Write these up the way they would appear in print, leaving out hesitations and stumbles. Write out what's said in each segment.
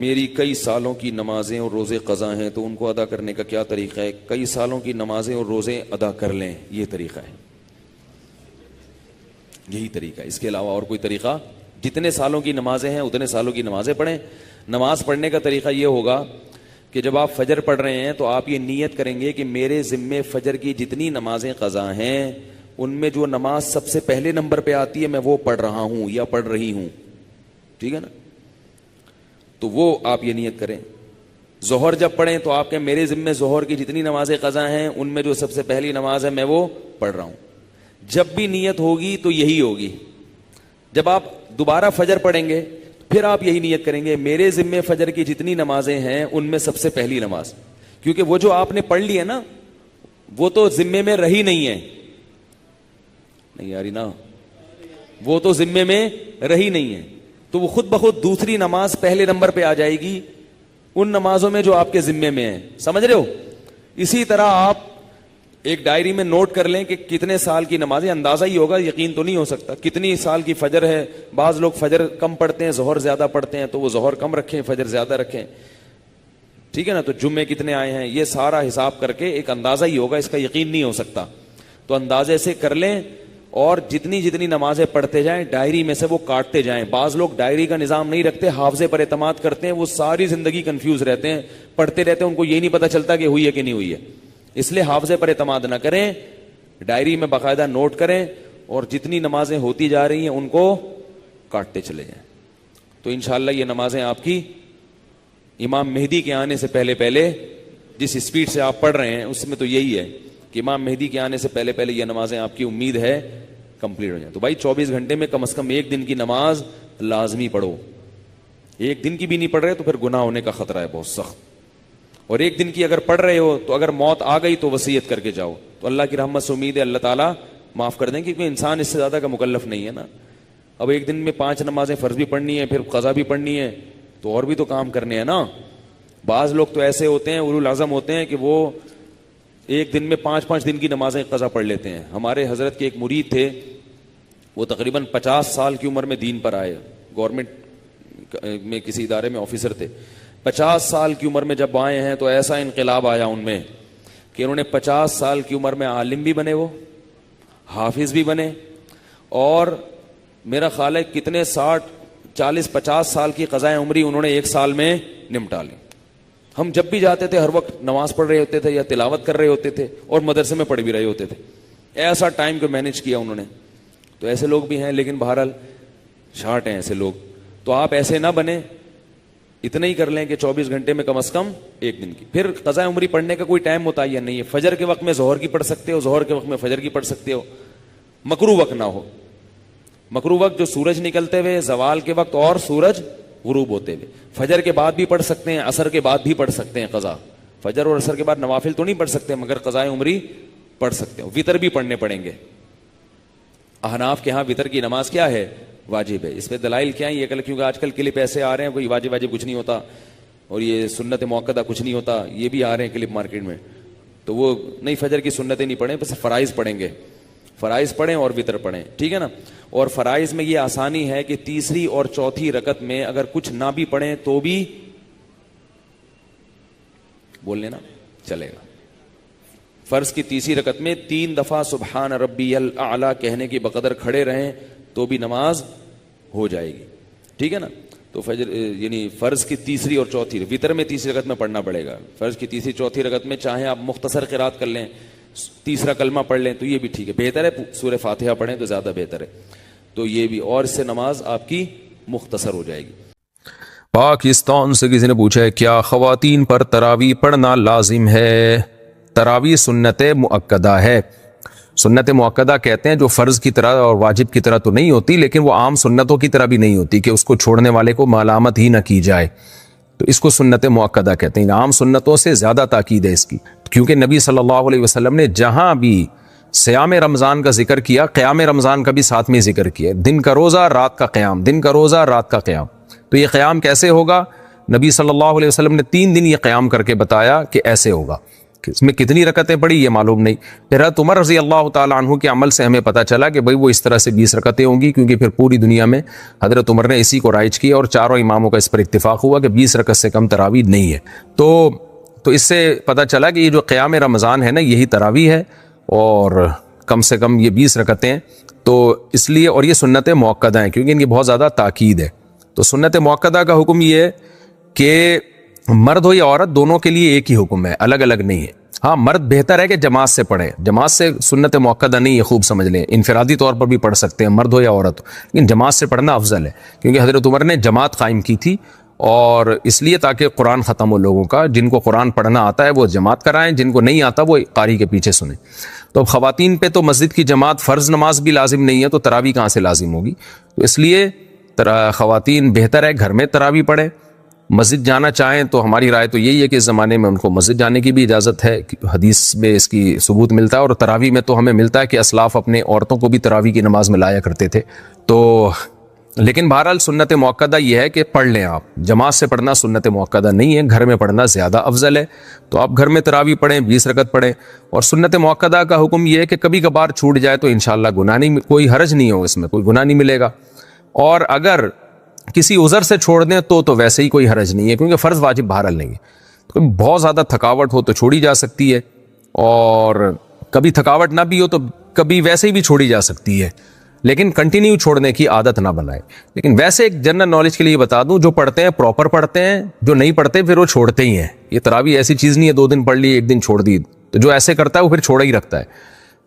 میری کئی سالوں کی نمازیں اور روزے قضا ہیں تو ان کو ادا کرنے کا کیا طریقہ ہے؟ کئی سالوں کی نمازیں اور روزے ادا کر لیں، یہ طریقہ ہے، یہی طریقہ ہے، اس کے علاوہ اور کوئی طریقہ؟ جتنے سالوں کی نمازیں ہیں اتنے سالوں کی نمازیں پڑھیں۔ نماز پڑھنے کا طریقہ یہ ہوگا کہ جب آپ فجر پڑھ رہے ہیں تو آپ یہ نیت کریں گے کہ میرے ذمے فجر کی جتنی نمازیں قضا ہیں ان میں جو نماز سب سے پہلے نمبر پہ آتی ہے میں وہ پڑھ رہا ہوں یا پڑھ رہی ہوں، ٹھیک ہے نا؟ تو وہ آپ یہ نیت کریں۔ ظہر جب پڑھیں تو آپ کہیں میرے ذمے ظہر کی جتنی نمازیں قضا ہیں ان میں جو سب سے پہلی نماز ہے میں وہ پڑھ رہا ہوں۔ جب بھی نیت ہوگی تو یہی ہوگی۔ جب آپ دوبارہ فجر پڑھیں گے پھر آپ یہی نیت کریں گے میرے ذمے فجر کی جتنی نمازیں ہیں ان میں سب سے پہلی نماز، کیونکہ وہ جو آپ نے پڑھ لی ہے نا وہ تو ذمے میں رہی نہیں ہے، نہیں یاری نا، وہ تو ذمے میں رہی نہیں ہے، تو وہ خود بخود دوسری نماز پہلے نمبر پہ آ جائے گی ان نمازوں میں جو آپ کے ذمے میں ہیں، سمجھ رہے ہو؟ اسی طرح آپ ایک ڈائری میں نوٹ کر لیں کہ کتنے سال کی نمازیں، اندازہ ہی ہوگا، یقین تو نہیں ہو سکتا، کتنی سال کی فجر ہے۔ بعض لوگ فجر کم پڑھتے ہیں ظہر زیادہ پڑھتے ہیں تو وہ ظہر کم رکھیں فجر زیادہ رکھیں، ٹھیک ہے نا؟ تو جمعے کتنے آئے ہیں یہ سارا حساب کر کے ایک اندازہ ہی ہوگا، اس کا یقین نہیں ہو سکتا، تو اندازے سے کر لیں اور جتنی جتنی نمازیں پڑھتے جائیں ڈائری میں سے وہ کاٹتے جائیں۔ بعض لوگ ڈائری کا نظام نہیں رکھتے، حافظے پر اعتماد کرتے ہیں، وہ ساری زندگی کنفیوز رہتے ہیں، پڑھتے رہتے ہیں، ان کو یہ نہیں پتہ چلتا کہ ہوئی ہے کہ نہیں ہوئی ہے۔ اس لیے حافظے پر اعتماد نہ کریں، ڈائری میں باقاعدہ نوٹ کریں اور جتنی نمازیں ہوتی جا رہی ہیں ان کو کاٹتے چلے جائیں، تو انشاءاللہ یہ نمازیں آپ کی امام مہدی کے آنے سے پہلے پہلے، جس اسپیڈ سے آپ پڑھ رہے ہیں اس میں تو یہی ہے کہ امام مہدی کے آنے سے پہلے پہلے یہ نمازیں آپ کی امید ہے کمپلیٹ ہو جائیں۔ تو بھائی 24 گھنٹے میں کم از کم ایک دن کی نماز لازمی پڑھو، ایک دن کی بھی نہیں پڑھ رہے تو پھر گناہ ہونے کا خطرہ ہے بہت سخت، اور ایک دن کی اگر پڑھ رہے ہو تو اگر موت آ گئی تو وصیت کر کے جاؤ، تو اللہ کی رحمت سے امید ہے اللہ تعالیٰ معاف کر دیں، کیونکہ انسان اس سے زیادہ کا مکلف نہیں ہے نا۔ اب ایک دن میں 5 نمازیں فرض بھی پڑھنی ہے پھر قضا بھی پڑھنی ہے تو اور بھی تو کام کرنے ہیں نا۔ بعض لوگ تو ایسے ہوتے ہیں اولو العزم ہوتے ہیں کہ وہ ایک دن میں 5 دن کی نمازیں قضا پڑھ لیتے ہیں۔ ہمارے حضرت کے ایک مرید تھے، وہ تقریباً 50 سال کی عمر میں دین پر آئے، گورنمنٹ میں کسی ادارے میں آفیسر تھے۔ 50 سال کی عمر میں جب آئے ہیں تو ایسا انقلاب آیا ان میں کہ انہوں نے 50 سال کی عمر میں عالم بھی بنے، وہ حافظ بھی بنے، اور میرا خیال ہے کتنے 40-50 سال کی قضائے عمری انہوں نے ایک سال میں نمٹا لی۔ ہم جب بھی جاتے تھے ہر وقت نماز پڑھ رہے ہوتے تھے یا تلاوت کر رہے ہوتے تھے اور مدرسے میں پڑھ بھی رہے ہوتے تھے، ایسا ٹائم کو مینج کیا انہوں نے۔ تو ایسے لوگ بھی ہیں، لیکن بہرحال شارٹ ہیں ایسے لوگ، تو آپ ایسے نہ بنیں، اتنا ہی کر لیں کہ 24 گھنٹے میں کم از کم ایک دن کی۔ پھر قضاء عمری پڑھنے کا کوئی ٹائم متعین نہیں ہے، فجر کے وقت میں ظہر کی پڑھ سکتے ہو، ظہر کے وقت میں فجر کی پڑھ سکتے ہو، مکروہ وقت نہ ہو۔ مکروہ وقت جو سورج نکلتے ہوئے، زوال کے وقت اور سورج غروب ہوتے ہوئے، فجر کے بعد بھی پڑھ سکتے ہیں، عصر کے بعد بھی پڑھ سکتے ہیں قضا۔ فجر اور عصر کے بعد نوافل تو نہیں پڑھ سکتے مگر قضاء عمری پڑھ سکتے ہو۔ وتر بھی پڑھنے پڑیں گے، احناف کے ہاں وتر کی نماز کیا ہے؟ واجب ہے۔ اس پہ دلائل کیا ہے؟ یہ کیونکہ آج کل کلپ ایسے آ رہے ہیں کوئی واجب کچھ نہیں ہوتا اور یہ سنت موقدہ کچھ نہیں ہوتا، یہ بھی آ رہے ہیں کلپ مارکیٹ میں، تو وہ نہیں، فجر کی سنتیں نہیں پڑھیں، بس فرائض پڑھیں گے، فرائض پڑھیں اور وتر پڑھیں، ٹھیک ہے نا؟ اور فرائض میں یہ آسانی ہے کہ تیسری اور چوتھی رکعت میں اگر کچھ نہ بھی پڑھیں تو بھی بول لینا چلے گا۔ فرض کی تیسری رکعت میں 3 دفعہ سبحان ربی الاعلی کہنے کی بقدر کھڑے رہیں تو بھی نماز ہو جائے گی، ٹھیک ہے نا؟ تو فجر یعنی فرض کی تیسری اور چوتھی، وتر میں تیسری رکعت میں پڑھنا پڑے گا، فرض کی تیسری چوتھی رکعت میں چاہیں آپ مختصر قرات کر لیں، تیسرا کلمہ پڑھ لیں تو یہ بھی ٹھیک ہے، بہتر ہے سورہ فاتحہ پڑھیں تو زیادہ بہتر ہے، تو یہ بھی، اور اس سے نماز آپ کی مختصر ہو جائے گی۔ پاکستان سے کسی نے پوچھا ہے کیا خواتین پر تراویح پڑھنا لازم ہے؟ تراویح سنت مؤکدہ ہے۔ سنت مؤکدہ کہتے ہیں جو فرض کی طرح اور واجب کی طرح تو نہیں ہوتی، لیکن وہ عام سنتوں کی طرح بھی نہیں ہوتی کہ اس کو چھوڑنے والے کو ملامت ہی نہ کی جائے، تو اس کو سنت مؤکدہ کہتے ہیں۔ عام سنتوں سے زیادہ تاکید ہے اس کی، کیونکہ نبی صلی اللہ علیہ وسلم نے جہاں بھی صیام رمضان کا ذکر کیا، قیام رمضان کا بھی ساتھ میں ذکر کیا، دن کا روزہ رات کا قیام، دن کا روزہ رات کا قیام۔ تو یہ قیام کیسے ہوگا؟ نبی صلی اللہ علیہ وسلم نے 3 دن یہ قیام کر کے بتایا کہ ایسے ہوگا۔ اس میں کتنی رکعتیں پڑھی یہ معلوم نہیں. پھر حضرت عمر رضی اللہ تعالیٰ عنہ کے عمل سے ہمیں پتہ چلا کہ بھئی وہ اس طرح سے 20 رکعتیں ہوں گی، کیونکہ پھر پوری دنیا میں حضرت عمر نے اسی کو رائج کیا اور چاروں اماموں کا اس پر اتفاق ہوا کہ 20 رکعت سے کم تراویح نہیں ہے. تو اس سے پتہ چلا کہ یہ جو قیام رمضان ہے نا یہی تراویح ہے، اور کم سے کم یہ 20 رکعتیں. تو اس لیے، اور یہ سنت مؤکدہ ہیں کیونکہ ان کی بہت زیادہ تاکید ہے. تو سنت مؤکدہ کا حکم یہ ہے کہ مرد ہو یا عورت دونوں کے لیے ایک ہی حکم ہے، الگ الگ نہیں ہے. ہاں مرد بہتر ہے کہ جماعت سے پڑھیں، جماعت سے سنت مؤکدہ نہیں ہے، خوب سمجھ لیں، انفرادی طور پر بھی پڑھ سکتے ہیں مرد ہو یا عورت ہو، لیکن جماعت سے پڑھنا افضل ہے، کیونکہ حضرت عمر نے جماعت قائم کی تھی، اور اس لیے تاکہ قرآن ختم ہو لوگوں کا. جن کو قرآن پڑھنا آتا ہے وہ جماعت کرائیں، جن کو نہیں آتا وہ قاری کے پیچھے سنیں. تو اب خواتین پہ تو مسجد کی جماعت فرض نماز بھی لازم نہیں ہے، تو تراویح کہاں سے لازم ہوگی؟ تو اس لیے خواتین بہتر ہے گھر میں تراویح پڑھیں. مسجد جانا چاہیں تو ہماری رائے تو یہی ہے کہ اس زمانے میں ان کو مسجد جانے کی بھی اجازت ہے، حدیث میں اس کی ثبوت ملتا ہے، اور تراویح میں تو ہمیں ملتا ہے کہ اسلاف اپنے عورتوں کو بھی تراویح کی نماز میں لایا کرتے تھے. تو لیکن بہرحال سنت مؤکدہ یہ ہے کہ پڑھ لیں آپ، جماعت سے پڑھنا سنت مؤکدہ نہیں ہے، گھر میں پڑھنا زیادہ افضل ہے. تو آپ گھر میں تراویح پڑھیں، 20 رکعت پڑھیں. اور سنت مؤکدہ کا حکم یہ ہے کہ کبھی کبھار چھوٹ جائے تو انشاءاللہ گناہ نہیں، کوئی حرج نہیں ہو، اس میں کوئی گناہ نہیں ملے گا. اور اگر کسی عذر سے چھوڑ دیں تو ویسے ہی کوئی حرج نہیں ہے، کیونکہ فرض واجب بہرحال نہیں ہے. تو بہت زیادہ تھکاوٹ ہو تو چھوڑی جا سکتی ہے، اور کبھی تھکاوٹ نہ بھی ہو تو کبھی ویسے ہی بھی چھوڑی جا سکتی ہے، لیکن کنٹینیو چھوڑنے کی عادت نہ بنائے. لیکن ویسے ایک جنرل نالج کے لیے بتا دوں، جو پڑھتے ہیں پراپر پڑھتے ہیں، جو نہیں پڑھتے پھر وہ چھوڑتے ہی ہیں. یہ تراویح ایسی چیز نہیں ہے 2 دن پڑھ لی 1 دن چھوڑ دی، تو جو ایسے کرتا ہے وہ پھر چھوڑا ہی رکھتا ہے.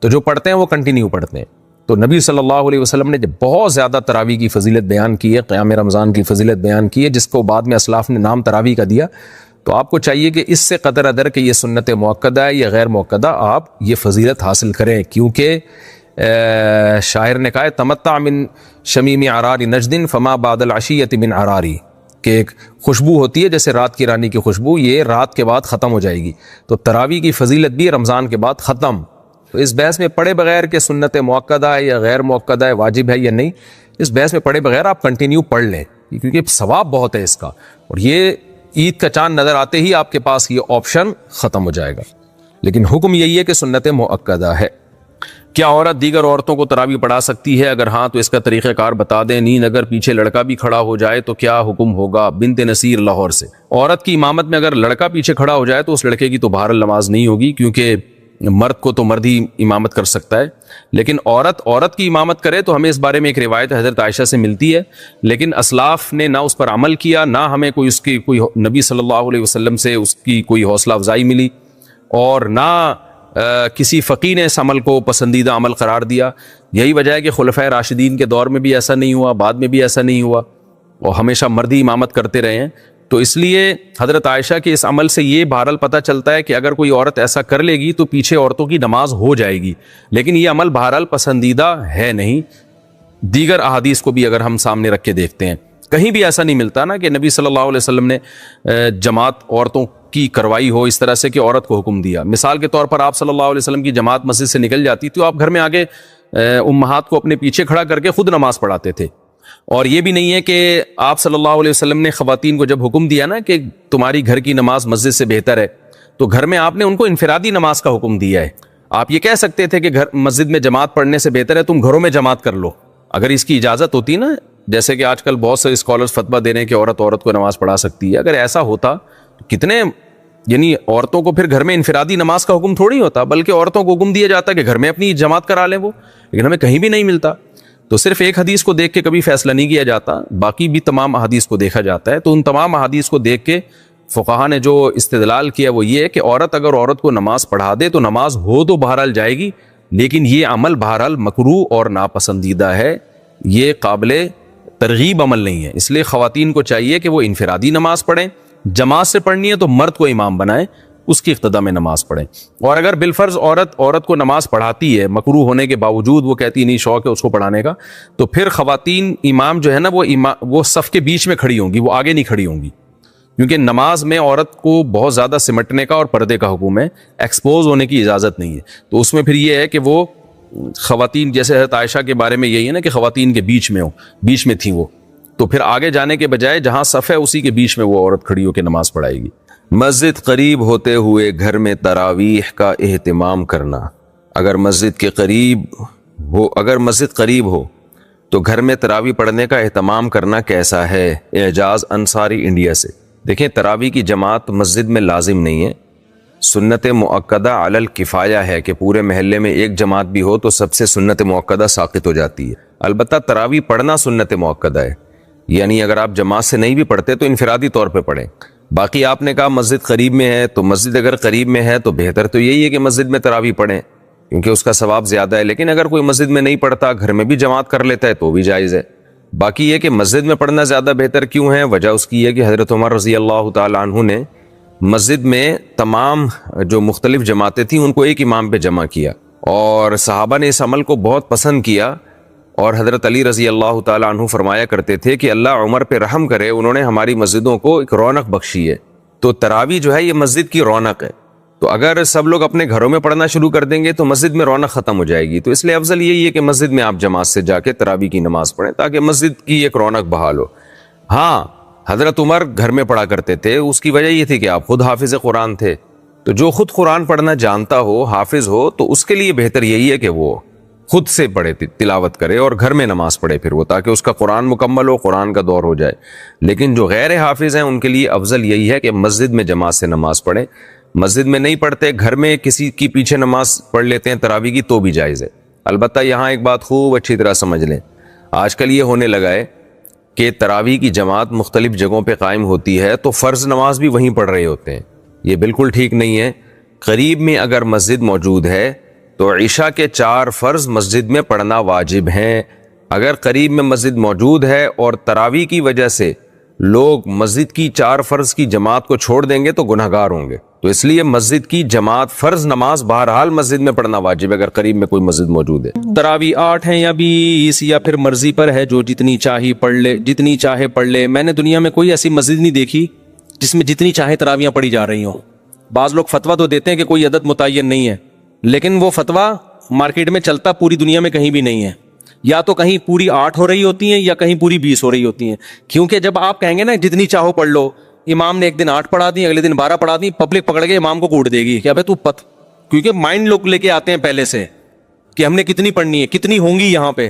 تو جو پڑھتے ہیں وہ کنٹینیو پڑھتے ہیں. تو نبی صلی اللہ علیہ وسلم نے جب بہت زیادہ تراویح کی فضیلت بیان کی ہے، قیام رمضان کی فضیلت بیان کی ہے، جس کو بعد میں اسلاف نے نام تراویح کا دیا، تو آپ کو چاہیے کہ اس سے قدر ادر کہ یہ سنت مؤکدہ ہے یا غیر مؤکدہ، آپ یہ فضیلت حاصل کریں. کیونکہ شاعر نے کہا ہے تمتع من شمیم عرار نجد فما بعد العشیۃ من عراری، کہ ایک خوشبو ہوتی ہے جیسے رات کی رانی کی خوشبو، یہ رات کے بعد ختم ہو جائے گی. تو تراویح کی فضیلت بھی رمضان کے بعد ختم. تو اس بحث میں پڑھے بغیر کہ سنت مؤکدہ ہے یا غیر مؤکدہ ہے، واجب ہے یا نہیں، اس بحث میں پڑھے بغیر آپ کنٹینیو پڑھ لیں، کیونکہ ثواب بہت ہے اس کا. اور یہ عید کا چاند نظر آتے ہی آپ کے پاس یہ آپشن ختم ہو جائے گا. لیکن حکم یہی ہے کہ سنت مؤکدہ ہے. کیا عورت دیگر عورتوں کو تراویح پڑھا سکتی ہے؟ اگر ہاں تو اس کا طریقہ کار بتا دیں. نیند اگر پیچھے لڑکا بھی کھڑا ہو جائے تو کیا حکم ہوگا؟ بنت نصیر لاہور سے. عورت کی امامت میں اگر لڑکا پیچھے کھڑا ہو جائے تو اس لڑکے کی تو بہرحال نماز نہیں ہوگی، کیونکہ مرد کو تو مرد ہی امامت کر سکتا ہے. لیکن عورت کی امامت کرے تو ہمیں اس بارے میں ایک روایت حضرت عائشہ سے ملتی ہے، لیکن اسلاف نے نہ اس پر عمل کیا، نہ ہمیں کوئی اس کی کوئی نبی صلی اللہ علیہ وسلم سے اس کی کوئی حوصلہ افزائی ملی، اور نہ کسی فقی نے اس عمل کو پسندیدہ عمل قرار دیا. یہی وجہ ہے کہ خلفائے راشدین کے دور میں بھی ایسا نہیں ہوا، بعد میں بھی ایسا نہیں ہوا، اور ہمیشہ مردی امامت کرتے رہے ہیں. تو اس لیے حضرت عائشہ کے اس عمل سے یہ بہرحال پتہ چلتا ہے کہ اگر کوئی عورت ایسا کر لے گی تو پیچھے عورتوں کی نماز ہو جائے گی، لیکن یہ عمل بہرحال پسندیدہ ہے نہیں. دیگر احادیث کو بھی اگر ہم سامنے رکھ کے دیکھتے ہیں، کہیں بھی ایسا نہیں ملتا نا کہ نبی صلی اللہ علیہ وسلم نے جماعت عورتوں کی کروائی ہو اس طرح سے کہ عورت کو حکم دیا. مثال کے طور پر آپ صلی اللہ علیہ وسلم کی جماعت مسجد سے نکل جاتی تو آپ گھر میں آگے امہات کو اپنے پیچھے کھڑا کر کے خود نماز پڑھاتے تھے. اور یہ بھی نہیں ہے کہ آپ صلی اللہ علیہ وسلم نے خواتین کو جب حکم دیا نا کہ تمہاری گھر کی نماز مسجد سے بہتر ہے، تو گھر میں آپ نے ان کو انفرادی نماز کا حکم دیا ہے. آپ یہ کہہ سکتے تھے کہ مسجد میں جماعت پڑھنے سے بہتر ہے تم گھروں میں جماعت کر لو، اگر اس کی اجازت ہوتی نا، جیسے کہ آج کل بہت سے اسکالرز فتویٰ دے رہے ہیں کہ عورت کو نماز پڑھا سکتی ہے. اگر ایسا ہوتا کتنے، یعنی عورتوں کو پھر گھر میں انفرادی نماز کا حکم تھوڑی ہوتا، بلکہ عورتوں کو حکم دیا جاتا کہ گھر میں اپنی جماعت کرا لیں وہ. لیکن ہمیں کہیں بھی نہیں ملتا. تو صرف ایک حدیث کو دیکھ کے کبھی فیصلہ نہیں کیا جاتا، باقی بھی تمام احادیث کو دیکھا جاتا ہے. تو ان تمام احادیث کو دیکھ کے فقہا نے جو استدلال کیا وہ یہ ہے کہ اگر عورت کو نماز پڑھا دے تو نماز ہو تو بہرحال جائے گی، لیکن یہ عمل بہرحال مکروہ اور ناپسندیدہ ہے، یہ قابل ترغیب عمل نہیں ہے. اس لیے خواتین کو چاہیے کہ وہ انفرادی نماز پڑھیں، جماعت سے پڑھنی ہے تو مرد کو امام بنائیں، اس کی اقتداء میں نماز پڑھیں. اور اگر بالفرض عورت کو نماز پڑھاتی ہے مکروہ ہونے کے باوجود، وہ کہتی نہیں شوق ہے اس کو پڑھانے کا، تو پھر خواتین امام جو ہے نا وہ صف کے بیچ میں کھڑی ہوں گی، وہ آگے نہیں کھڑی ہوں گی، کیونکہ نماز میں عورت کو بہت زیادہ سمٹنے کا اور پردے کا حکم ہے، ایکسپوز ہونے کی اجازت نہیں ہے. تو اس میں پھر یہ ہے کہ وہ خواتین، جیسے حضرت عائشہ کے بارے میں یہی ہے نا کہ خواتین کے بیچ میں تھیں وہ، تو پھر آگے جانے کے بجائے جہاں صف ہے اسی کے بیچ میں وہ عورت کھڑی ہو کے نماز پڑھائے گی. مسجد قریب ہوتے ہوئے گھر میں تراویح کا اہتمام کرنا. اگر مسجد قریب ہو تو گھر میں تراویح پڑھنے کا اہتمام کرنا کیسا ہے؟ اعجاز انصاری انڈیا سے. دیکھیں، تراویح کی جماعت مسجد میں لازم نہیں ہے. سنت مؤکدہ علی الکفایہ ہے کہ پورے محلے میں ایک جماعت بھی ہو تو سب سے سنت مؤکدہ ساقط ہو جاتی ہے. البتہ تراویح پڑھنا سنت مؤکدہ ہے، یعنی اگر آپ جماعت سے نہیں بھی پڑھتے تو انفرادی طور پہ پڑھیں. باقی آپ نے کہا مسجد قریب میں ہے، تو مسجد اگر قریب میں ہے تو بہتر تو یہی ہے کہ مسجد میں تراویح پڑھیں، کیونکہ اس کا ثواب زیادہ ہے. لیکن اگر کوئی مسجد میں نہیں پڑھتا، گھر میں بھی جماعت کر لیتا ہے تو بھی جائز ہے. باقی یہ کہ مسجد میں پڑھنا زیادہ بہتر کیوں ہے، وجہ اس کی ہے کہ حضرت عمر رضی اللہ تعالی عنہ نے مسجد میں تمام جو مختلف جماعتیں تھیں ان کو ایک امام پہ جمع کیا، اور صحابہ نے اس عمل کو بہت پسند کیا. اور حضرت علی رضی اللہ تعالی عنہ فرمایا کرتے تھے کہ اللہ عمر پہ رحم کرے، انہوں نے ہماری مسجدوں کو ایک رونق بخشی ہے. تو تراویح جو ہے یہ مسجد کی رونق ہے. تو اگر سب لوگ اپنے گھروں میں پڑھنا شروع کر دیں گے تو مسجد میں رونق ختم ہو جائے گی. تو اس لیے افضل یہی ہے کہ مسجد میں آپ جماعت سے جا کے تراویح کی نماز پڑھیں تاکہ مسجد کی ایک رونق بحال ہو. ہاں، حضرت عمر گھر میں پڑھا کرتے تھے، اس کی وجہ یہ تھی کہ آپ خود حافظ قرآن تھے. تو جو خود قرآن پڑھنا جانتا ہو، حافظ ہو، تو اس کے لیے بہتر یہی ہے کہ وہ خود سے پڑھے، تلاوت کرے اور گھر میں نماز پڑھے پھر وہ، تاکہ اس کا قرآن مکمل ہو، قرآن کا دور ہو جائے. لیکن جو غیر حافظ ہیں ان کے لیے افضل یہی ہے کہ مسجد میں جماعت سے نماز پڑھیں. مسجد میں نہیں پڑھتے، گھر میں کسی کی پیچھے نماز پڑھ لیتے ہیں تراویح کی تو بھی جائز ہے. البتہ یہاں ایک بات خوب اچھی طرح سمجھ لیں، آج کل یہ ہونے لگا ہے کہ تراویح کی جماعت مختلف جگہوں پہ قائم ہوتی ہے تو فرض نماز بھی وہیں پڑھ رہے ہوتے ہیں. یہ بالکل ٹھیک نہیں ہے. قریب میں اگر مسجد موجود ہے تو عشاء کے 4 فرض مسجد میں پڑھنا واجب ہیں. اگر قریب میں مسجد موجود ہے اور تراویح کی وجہ سے لوگ مسجد کی 4 فرض کی جماعت کو چھوڑ دیں گے تو گنہگار ہوں گے. تو اس لیے مسجد کی جماعت فرض نماز بہرحال مسجد میں پڑھنا واجب ہے اگر قریب میں کوئی مسجد موجود ہے. تراویح 8 ہیں یا 20 یا پھر مرضی پر ہے، جو جتنی چاہے پڑھ لے. میں نے دنیا میں کوئی ایسی مسجد نہیں دیکھی جس میں جتنی چاہے تراویحاں پڑھی جا رہی ہوں. بعض لوگ فتویٰ تو دیتے ہیں کہ کوئی عدد متعین نہیں ہے، لیکن وہ فتویٰ مارکیٹ میں چلتا پوری دنیا میں کہیں بھی نہیں ہے. یا تو کہیں پوری 8 ہو رہی ہوتی ہیں یا کہیں پوری 20 ہو رہی ہوتی ہیں. کیونکہ جب آپ کہیں گے نا جتنی چاہو پڑھ لو، امام نے ایک دن 8 پڑھا دی، اگلے دن 12 پڑھا دی، پبلک پکڑ کے امام کو کوٹ دے گی کہ تو کیونکہ مائنڈ لوگ لے کے آتے ہیں پہلے سے کہ ہم نے کتنی پڑھنی ہے، کتنی ہوں گی یہاں پہ.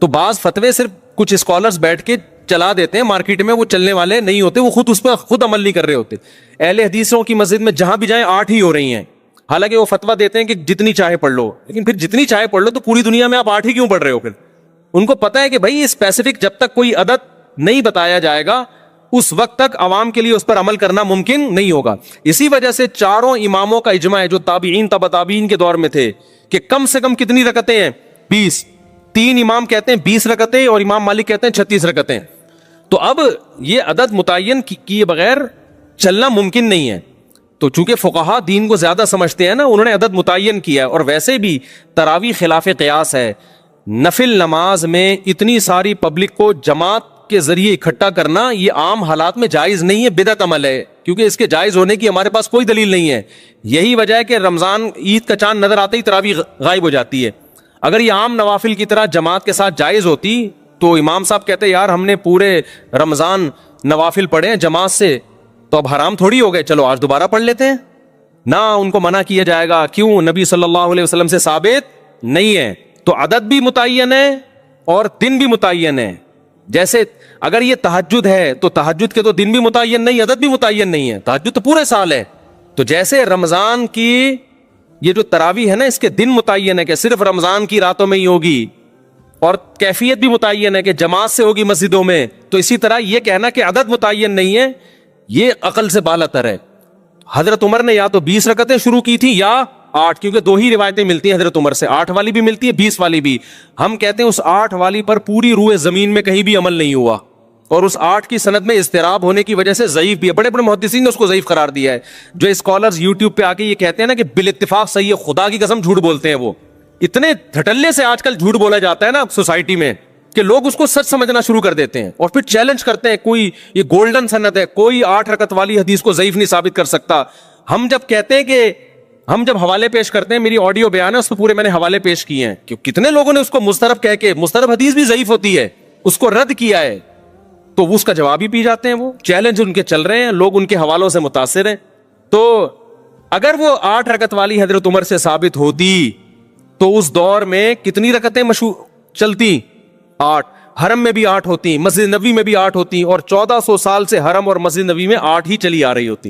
تو بعض فتوے صرف کچھ اسکالرز بیٹھ کے چلا دیتے ہیں مارکیٹ میں، وہ چلنے والے نہیں ہوتے، وہ خود اس پہ خود عمل نہیں کر رہے ہوتے. اہل حدیثوں کی مسجد میں جہاں بھی جائیں 8 ہی ہو رہی ہیں، حالانکہ وہ فتویٰ دیتے ہیں کہ جتنی چاہے پڑھ لو. لیکن پھر جتنی چاہے پڑھ لو تو پوری دنیا میں آپ 8 ہی کیوں پڑھ رہے ہو؟ پھر ان کو پتا ہے کہ بھائی اسپیسیفک جب تک کوئی عدد نہیں بتایا جائے گا اس وقت تک عوام کے لیے اس پر عمل کرنا ممکن نہیں ہوگا. اسی وجہ سے چاروں اماموں کا اجماع ہے جو تابعین تبع تابعین کے دور میں تھے کہ کم سے کم کتنی رکعتیں ہیں؟ 20. 3 امام کہتے ہیں 20 رکعتیں اور امام مالک کہتے ہیں 36 رکعتیں. تو اب یہ عدد متعین کیے بغیر چلنا ممکن نہیں ہے. تو چونکہ فقہا دین کو زیادہ سمجھتے ہیں نا، انہوں نے عدد متعین کیا. اور ویسے بھی تراویح خلاف قیاس ہے. نفل نماز میں اتنی ساری پبلک کو جماعت کے ذریعے اکٹھا کرنا یہ عام حالات میں جائز نہیں ہے، بدعت عمل ہے، کیونکہ اس کے جائز ہونے کی ہمارے پاس کوئی دلیل نہیں ہے. یہی وجہ ہے کہ رمضان عید کا چاند نظر آتے ہی تراویح غائب ہو جاتی ہے. اگر یہ عام نوافل کی طرح جماعت کے ساتھ جائز ہوتی تو امام صاحب کہتے یار ہم نے پورے رمضان نوافل پڑھے ہیں جماعت سے، تو اب حرام تھوڑی ہو گئے، چلو آج دوبارہ پڑھ لیتے ہیں. نہ ان کو منع کیا جائے گا. کیوں؟ نبی صلی اللہ علیہ وسلم سے ثابت نہیں ہے. تو عدد بھی متعین ہے اور دن بھی متعین ہے. جیسے اگر یہ تہجد ہے تو تہجد کے تو دن بھی متعین نہیں، عدد بھی متعین نہیں ہے. تہجد تو پورے سال ہے. تو جیسے رمضان کی یہ جو تراویح ہے نا اس کے دن متعین ہے کہ صرف رمضان کی راتوں میں ہی ہوگی، اور کیفیت بھی متعین ہے کہ جماعت سے ہوگی مسجدوں میں. تو اسی طرح یہ کہنا کہ عدد متعین نہیں ہے یہ عقل سے بالاتر ہے. حضرت عمر نے یا تو 20 رکعتیں شروع کی تھی یا 8، کیونکہ 2 ہی روایتیں ملتی ہیں حضرت عمر سے، 8 والی بھی ملتی ہے 20 والی بھی. ہم کہتے ہیں اس 8 والی پر پوری روح زمین میں کہیں بھی عمل نہیں ہوا، اور اس 8 کی سند میں اضطراب ہونے کی وجہ سے ضعیف بھی ہے. بڑے بڑے محدثین نے اس کو ضعیف قرار دیا ہے. جو اسکالرز یوٹیوب پہ آ کے یہ کہتے ہیں نا کہ بالاتفاق صحیح ہے، خدا کی قسم جھوٹ بولتے ہیں. وہ اتنے دھٹلے سے آج کل جھوٹ بولا جاتا ہے نا سوسائٹی میں کہ لوگ اس کو سچ سمجھنا شروع کر دیتے ہیں اور پھر چیلنج کرتے ہیں کوئی یہ گولڈن سند ہے، کوئی 8 رکعت والی حدیث کو ضعیف نہیں ثابت کر سکتا. ہم جب کہتے ہیں کہ ہم جب حوالے پیش کرتے ہیں، میری آڈیو بیان ہے اس پہ پورے میں نے حوالے پیش کیے ہیں کہ کتنے لوگوں نے اس کو مسترب کہہ کے، مسترب حدیث بھی ضعیف ہوتی ہے، اس کو رد کیا ہے، تو اس کا جواب ہی پی جاتے ہیں. وہ چیلنج ان کے چل رہے ہیں، لوگ ان کے حوالوں سے متاثر ہیں. تو اگر وہ 8 رکعت والی حضرت عمر سے ثابت ہوتی تو اس دور میں کتنی رکعتیں چلتی؟ 8. حرم میں بھی 8 ہوتی, مسجد نبوی میں بھی 8 ہوتی, اور 1400 سال سے حرم اور مسجد نبوی میں 8 ہی چلی آ رہی ہوتی.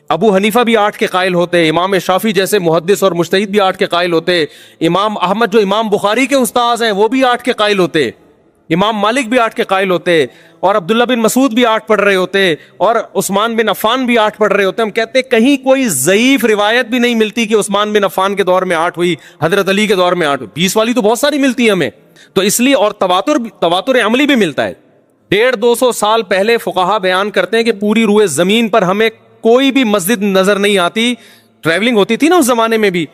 ابو حنیفہ بھی 8 کے قائل ہوتے, امام شافعی جیسے محدث اور مجتہد بھی 8 کے قائل ہوتے, امام احمد جو امام بخاری کے استاذ ہیں وہ بھی 8 کے قائل ہوتے, امام مالک بھی 8 کے قائل ہوتے, اور عبداللہ بن مسعود بھی 8 پڑھ رہے ہوتے, اور عثمان بن عفان بھی 8 پڑھ رہے ہوتے. ہم کہتے کہیں کوئی ضعیف روایت بھی نہیں ملتی کہ عثمان بن عفان کے دور میں 8 ہوئی, حضرت علی کے دور میں 8 ہوئی. 20 والی تو بہت ساری ملتی ہے ہمیں. تو اس لیے, اور تواتر عملی بھی ملتا ہے. 150-200 سال پہلے فقہا بیان کرتے ہیں کہ پوری روئے زمین پر ہمیں کوئی بھی مسجد نظر نہیں آتی, ٹریولنگ ہوتی تھی نا اس زمانے میں بھی,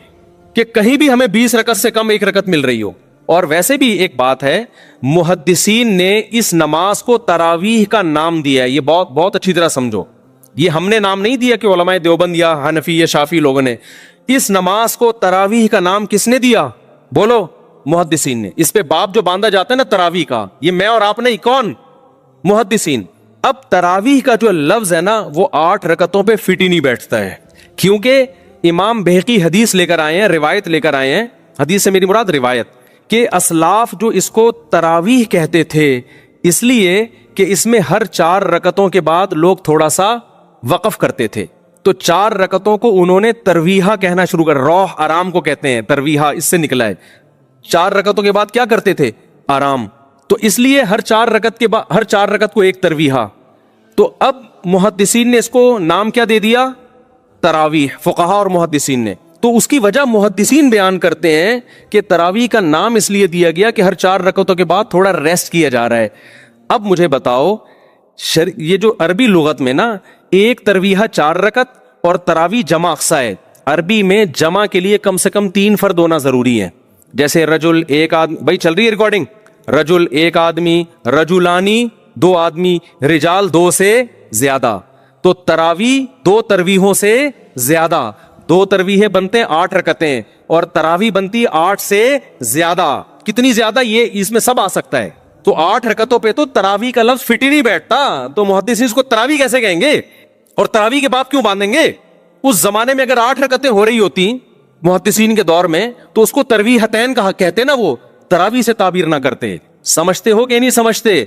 کہ کہیں بھی ہمیں 20 رکعت سے کم 1 رکعت مل رہی ہو. اور ویسے بھی ایک بات ہے, محدثین نے اس نماز کو تراویح کا نام دیا ہے. یہ بہت اچھی طرح سمجھو, یہ ہم نے نام نہیں دیا کہ علماء دیوبند یا حنفی یا شافی لوگوں نے. اس نماز کو تراویح کا نام کس نے دیا؟ بولو, محدثین نے. اس پہ باب جو باندھا جاتا ہے نا تراویح کا, یہ میں اور آپ نہیں, کون؟ محدثین. اب تراویح کا جو لفظ ہے نا وہ 8 رکعتوں پہ فٹ ہی نہیں بیٹھتا ہے, کیونکہ امام بہقی حدیث لے کر آئے ہیں, روایت لے کر آئے ہیں. حدیث سے میری مراد روایت, کہ اسلاف جو اس کو تراویح کہتے تھے اس لیے کہ اس میں ہر 4 رکعتوں کے بعد لوگ تھوڑا سا وقف کرتے تھے. تو 4 رکعتوں کو انہوں نے ترویحہ کہنا شروع کر, روح آرام کو کہتے ہیں, ترویحہ اس سے نکلا ہے. 4 رکعتوں کے بعد کیا کرتے تھے؟ آرام. تو اس لیے ہر 4 رکعت کے بعد, ہر 4 رکعت کو ایک ترویحہ. تو اب محدثین نے اس کو نام کیا دے دیا؟ تراویح, فقہا اور محدثین نے. تو اس کی وجہ محدثین بیان کرتے ہیں کہ تراویح کا نام اس لیے دیا گیا کہ ہر 4 رکعتوں کے بعد تھوڑا ریسٹ کیا جا رہا ہے. اب مجھے بتاؤ, یہ جو عربی لغت میں نا ایک ترویحہ 4 رکعت اور تراویح جمع اقصا ہے. عربی میں جمع کے لیے کم سے کم 3 فرد ہونا ضروری ہے. جیسے رجل, ایک آدمی, بھائی چل رہی ہے ریکارڈنگ, رجل ایک آدمی, رجلانی 2 آدمی, رجال 2 سے زیادہ. تو تراویح 2 ترویحوں سے زیادہ, 2 ترویحیں بنتے 8 رکعتیں, اور تراویح بنتی 8 سے زیادہ. کتنی زیادہ, یہ اس میں سب آ سکتا ہے. تو 8 رکعتوں پہ تو تراویح کا لفظ فٹ ہی نہیں بیٹھتا. تو محدثین اس کو تراویح کیسے کہیں گے, اور تراویح کے بعد کیوں باندھیں گے؟ اس زمانے میں اگر 8 رکعتیں ہو رہی ہوتی محدثین کے دور میں تو اس کو ترویحتین کہا کہتے نا, وہ تراویح سے تعبیر نہ کرتے. سمجھتے ہو کہ نہیں سمجھتے؟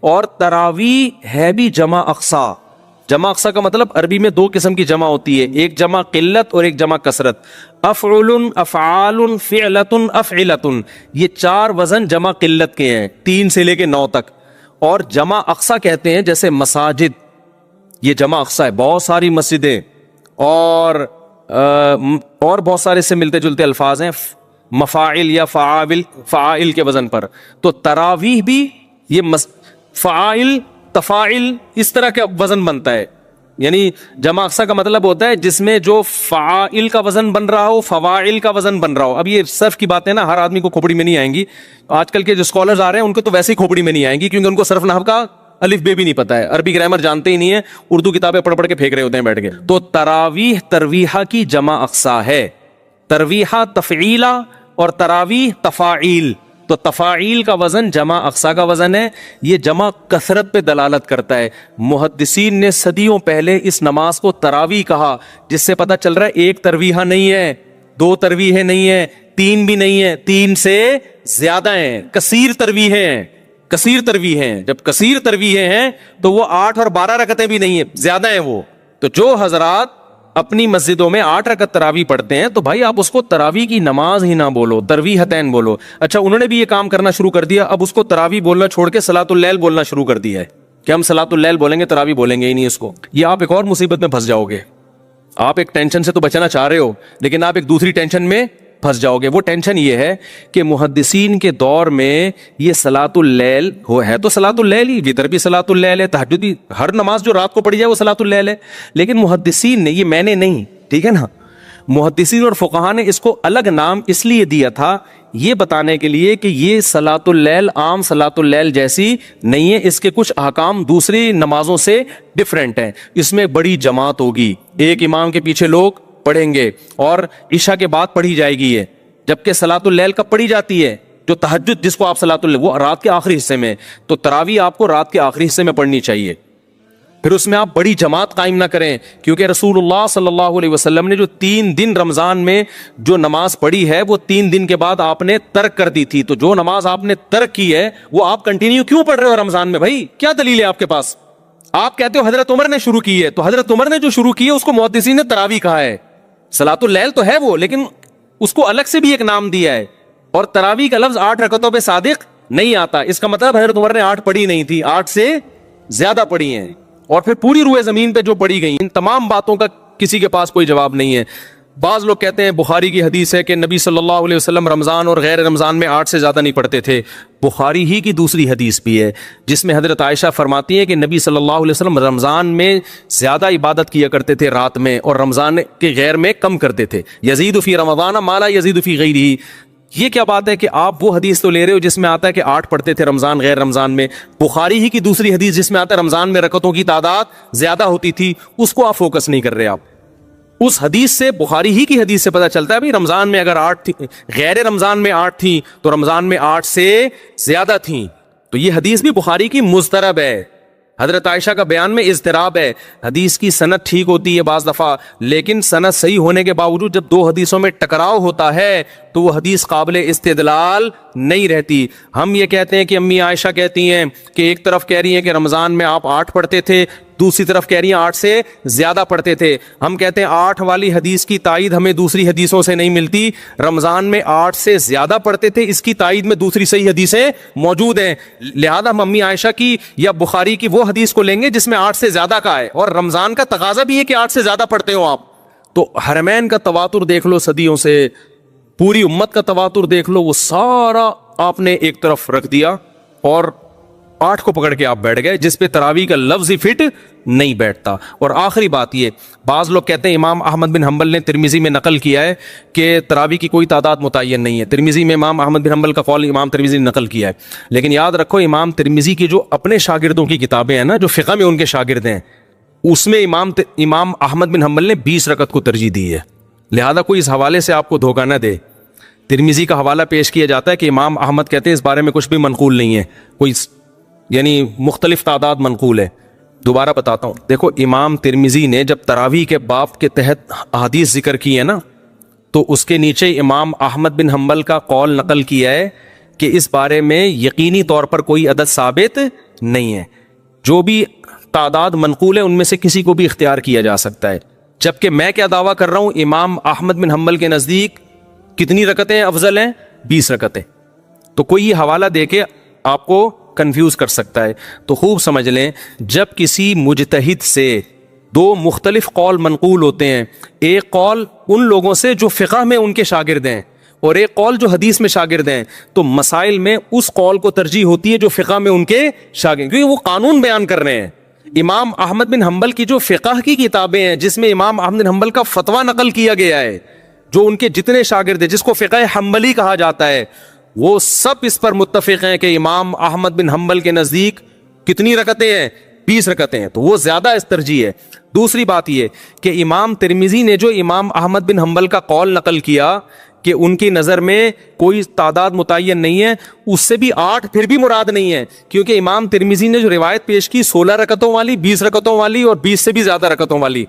اور تراویح ہے بھی جمع اقصا. جمع اقصا کا مطلب عربی میں 2 قسم کی جمع ہوتی ہے, ایک جمع قلت اور ایک جمع کثرت. افعل, افعال, فعلت, افعلت, یہ 4 وزن جمع قلت کے ہیں, 3 سے لے کے 9 تک. اور جمع اقصا کہتے ہیں جیسے مساجد, یہ جمع اقصا ہے, بہت ساری مسجدیں, اور بہت سارے سے ملتے جلتے الفاظ ہیں, مفاعل یا فعائل کے وزن پر. تو تراویح بھی یہ فعائل, تفاعل اس طرح کا وزن بنتا ہے. یعنی جمع اقصا کا مطلب ہوتا ہے جس میں جو فعائل کا وزن بن رہا ہو, فواعل کا وزن بن رہا ہو. اب یہ صرف کی باتیں نا ہر آدمی کو کھوپڑی میں نہیں آئیں گی. آج کل کے جو اسکالرز آ رہے ہیں ان کو تو ویسے ہی کھوپڑی میں نہیں آئیں گی, کیونکہ ان کو صرف نحو کا الف بے بھی نہیں پتا ہے, عربی گرامر جانتے ہی نہیں ہے, اردو کتابیں پڑھ کے پھینک رہے ہوتے ہیں بیٹھ کے. تو تراویح ترویحہ کی جمع اقصا ہے. ترویحہ تفعیلہ اور تراویح تفاعیل. تو تفاعیل کا وزن جمع اقصا کا وزن ہے. یہ جمع کثرت پہ دلالت کرتا ہے. محدثین نے صدیوں پہلے اس نماز کو تراویح کہا, جس سے پتہ چل رہا ہے ایک ترویحہ نہیں ہے, 2 ترویحیں نہیں ہے, 3 بھی نہیں ہے, 3 سے زیادہ ہیں, کثیر ترویحیں ہیں. کثیر ترویحیں ہیں, جب کثیر ترویحیں ہیں تو وہ 8 اور 12 رکعتیں بھی نہیں ہیں, زیادہ ہیں وہ. تو جو حضرات اپنی مسجدوں میں 8 رکعت تراویح پڑھتے ہیں تو بھائی آپ اس کو تراویح کی نماز ہی نہ بولو, ترویحتین بولو. اچھا, انہوں نے بھی یہ کام کرنا شروع کر دیا, اب اس کو تراویح بولنا چھوڑ کے صلاۃ اللیل بولنا شروع کر دیا ہے کہ ہم صلاۃ اللیل بولیں گے, تراویح بولیں گے ہی نہیں اس کو. یہ آپ ایک اور مصیبت میں پھنس جاؤ گے. آپ ایک ٹینشن سے تو بچنا چاہ رہے ہو, لیکن آپ ایک دوسری ٹینشن میں پھنس جاؤ گے. وہ ٹینشن یہ ہے کہ محدثین کے دور میں یہ صلاۃ اللیل ہے تو صلاۃ اللیل ہی, وتر بھی صلاۃ اللیل ہے, تہجد بھی, ہر نماز جو رات کو پڑھی جائے وہ صلاۃ اللیل ہے. لیکن محدثین نے, یہ میں نے نہیں, ٹھیک ہے نا, محدثین اور فقہا نے اس کو الگ نام اس لیے دیا تھا یہ بتانے کے لیے کہ یہ صلاۃ اللیل عام صلاۃ اللیل جیسی نہیں ہے, اس کے کچھ احکام دوسری نمازوں سے ڈفرینٹ ہیں. اس میں بڑی جماعت ہوگی, ایک امام کے پیچھے لوگ پڑھیں گے, اور عشاء کے بعد پڑھی جائے گی یہ. جبکہ صلاۃ اللیل کب پڑھی جاتی ہے, جو تہجد جس کو آپ صلاۃ اللیل, وہ رات کے آخری حصے میں. تو تراویح آپ کو رات کے آخری حصے میں پڑھنی چاہیے. پھر اس میں آپ بڑی جماعت قائم نہ کریں، کیونکہ رسول اللہ صلی اللہ علیہ وسلم نے جو 3 دن رمضان میں جو نماز پڑھی ہے وہ 3 دن کے بعد آپ نے ترک کر دی تھی. تو جو نماز آپ نے ترک کی ہے وہ آپ کنٹینیو کیوں پڑھ رہے ہو رمضان میں؟ بھائی کیا دلیل ہے آپ کے پاس؟ آپ کہتے ہو حضرت عمر نے شروع کی ہے، تو حضرت عمر نے جو شروع کی ہے اس کو محدثین نے تراویح کہا ہے. صلاۃ اللیل تو ہے وہ، لیکن اس کو الگ سے بھی ایک نام دیا ہے. اور تراویح کا لفظ 8 رکعتوں پہ صادق نہیں آتا، اس کا مطلب حضرت عمر نے 8 پڑھی نہیں تھی، 8 سے زیادہ پڑھی ہیں. اور پھر پوری روئے زمین پہ جو پڑھی گئی، ان تمام باتوں کا کسی کے پاس کوئی جواب نہیں ہے. بعض لوگ کہتے ہیں بخاری کی حدیث ہے کہ نبی صلی اللہ علیہ وسلم رمضان اور غیر رمضان میں 8 سے زیادہ نہیں پڑھتے تھے. بخاری ہی کی دوسری حدیث بھی ہے جس میں حضرت عائشہ فرماتی ہیں کہ نبی صلی اللہ علیہ وسلم رمضان میں زیادہ عبادت کیا کرتے تھے رات میں، اور رمضان کے غیر میں کم کرتے تھے. یزید فی رمضان ما لا یزید فی غیرہ. یہ کیا بات ہے کہ آپ وہ حدیث تو لے رہے ہو جس میں آتا ہے کہ 8 پڑھتے تھے رمضان غیر رمضان میں، بخاری ہی کی دوسری حدیث جس میں آتا ہے رمضان میں رکعتوں کی تعداد زیادہ ہوتی تھی، اس کو آپ فوکس نہیں کر رہے. آپ اس حدیث سے، بخاری ہی کی حدیث سے پتہ چلتا ہے بھائی رمضان میں اگر 8 تھی، غیر رمضان میں 8 تھیں تو رمضان میں 8 سے زیادہ تھیں. تو یہ حدیث بھی بخاری کی مضطرب ہے. حضرت عائشہ کا بیان میں اضطراب ہے. حدیث کی سند ٹھیک ہوتی ہے بعض دفعہ، لیکن سند صحیح ہونے کے باوجود جب 2 حدیثوں میں ٹکراؤ ہوتا ہے تو وہ حدیث قابل استدلال نہیں رہتی. ہم یہ کہتے ہیں کہ امی عائشہ کہتی ہیں کہ ایک طرف کہہ رہی ہیں کہ رمضان میں آپ 8 پڑھتے تھے، دوسری طرف کہہ رہی ہیں 8 سے زیادہ پڑھتے تھے. ہم کہتے ہیں 8 والی حدیث کی تائید ہمیں دوسری حدیثوں سے نہیں ملتی. رمضان میں 8 سے زیادہ پڑھتے تھے، اس کی تائید میں دوسری صحیح حدیثیں موجود ہیں. لہذا ہم امی عائشہ کی یا بخاری کی وہ حدیث کو لیں گے جس میں 8 سے زیادہ کا ہے، اور رمضان کا تقاضا بھی ہے کہ 8 سے زیادہ پڑھتے ہو آپ. تو حرمین کا تواتر دیکھ لو صدیوں سے، پوری امت کا تواتر دیکھ لو، وہ سارا آپ نے ایک طرف رکھ دیا اور 8 کو پکڑ کے آپ بیٹھ گئے، جس پہ تراویح کا لفظ ہی فٹ نہیں بیٹھتا. اور آخری بات یہ، بعض لوگ کہتے ہیں امام احمد بن حنبل نے ترمذی میں نقل کیا ہے کہ تراویح کی کوئی تعداد متعین نہیں ہے. ترمذی میں امام احمد بن حنبل کا قول امام ترمذی نے نقل کیا ہے، لیکن یاد رکھو امام ترمذی کی جو اپنے شاگردوں کی کتابیں ہیں نا، جو فقہ میں ان کے شاگرد ہیں، اس میں امام احمد بن حنبل نے 20 رکعت کو ترجیح دی ہے. لہذا کوئی اس حوالے سے آپ کو دھوکہ نہ دے. ترمذی کا حوالہ پیش کیا جاتا ہے کہ امام احمد کہتے ہیں اس بارے میں کچھ بھی منقول نہیں ہے، کوئی یعنی مختلف تعداد منقول ہے. دوبارہ بتاتا ہوں، دیکھو امام ترمذی نے جب تراویح کے باب کے تحت احادیث ذکر کی ہے نا، تو اس کے نیچے امام احمد بن حنبل کا قول نقل کیا ہے کہ اس بارے میں یقینی طور پر کوئی عدد ثابت نہیں ہے، جو بھی تعداد منقول ہے ان میں سے کسی کو بھی اختیار کیا جا سکتا ہے. جبکہ میں کیا دعویٰ کر رہا ہوں، امام احمد بن حنبل کے نزدیک کتنی رکعتیں افضل ہیں؟ 20 رکعتیں. تو کوئی یہ حوالہ دے کے آپ کو کنفیوز کر سکتا ہے. تو خوب سمجھ لیں، جب کسی مجتہد سے 2 مختلف قول منقول ہوتے ہیں، ایک قول ان لوگوں سے جو فقہ میں ان کے شاگرد ہیں اور ایک قول جو حدیث میں شاگرد ہیں، تو مسائل میں اس قول کو ترجیح ہوتی ہے جو فقہ میں ان کے شاگرد، کیونکہ وہ قانون بیان کر رہے ہیں. امام احمد بن حنبل کی جو فقہ کی کتابیں ہیں جس میں امام احمد بن حنبل کا فتویٰ نقل کیا گیا ہے، جو ان کے جتنے شاگرد ہیں جس کو فقہ حنبلی کہا جاتا ہے، وہ سب اس پر متفق ہیں کہ امام احمد بن حنبل کے نزدیک کتنی رکعتیں ہیں؟ 20 رکعتیں ہیں. تو وہ زیادہ اس ترجیح ہے. دوسری بات یہ کہ امام ترمذی نے جو امام احمد بن حنبل کا قول نقل کیا کہ ان کی نظر میں کوئی تعداد متعین نہیں ہے، اس سے بھی 8 پھر بھی مراد نہیں ہے، کیونکہ امام ترمذی نے جو روایت پیش کی 16 رکعتوں والی، 20 رکعتوں والی اور 20 سے بھی زیادہ رکعتوں والی،